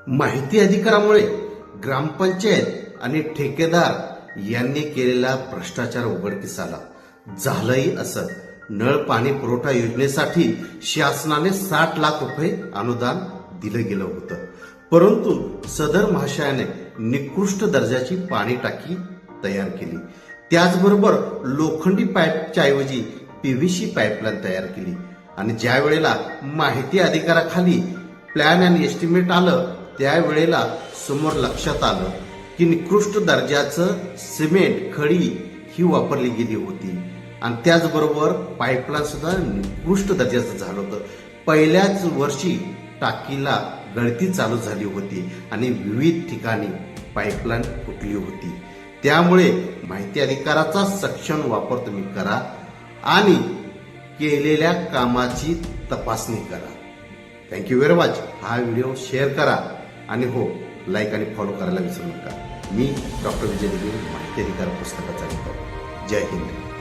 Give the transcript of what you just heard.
माहिती अधिकारामुळे ग्रामपंचायत आणि ठेकेदार यांनी केलेला भ्रष्टाचार उघडकीस आला. झालंही असं. नळ पाणी पुरवठा योजनेसाठी शासनाने 60 लाख रुपये अनुदान दिलं गेलं होतं, परंतु सदर महाशयाने निकृष्ट दर्जाची पाणी टाकी तयार केली. त्याचबरोबर लोखंडी पाईपच्या ऐवजी पीव्हीसी पाईपलाईन तयार केली. आणि ज्या वेळेला माहिती अधिकाराखाली प्लॅन अँड एस्टिमेट आलं त्यावेळेला समोर लक्षात आलं की निकृष्ट दर्जाचं सिमेंट खडी ही वापरली गेली होती आणि त्याचबरोबर पाईपलाईन सुद्धा निकृष्ट दर्जाचं झालं होतं. पहिल्याच वर्षी टाकीला गळती चालू झाली होती आणि विविध ठिकाणी पाईपलाईन फुटली होती. त्यामुळे माहिती अधिकाराचा सक्षम वापर तुम्ही करा आणि केलेल्या कामाची तपासणी करा. Thank you very much. हा व्हिडिओ शेअर करा आणि हो, लाईक आणि फॉलो करायला विसरू नका. मी डॉक्टर विजय दिघे, माहिती अधिकार पुस्तकाचा लेखक. जय हिंद.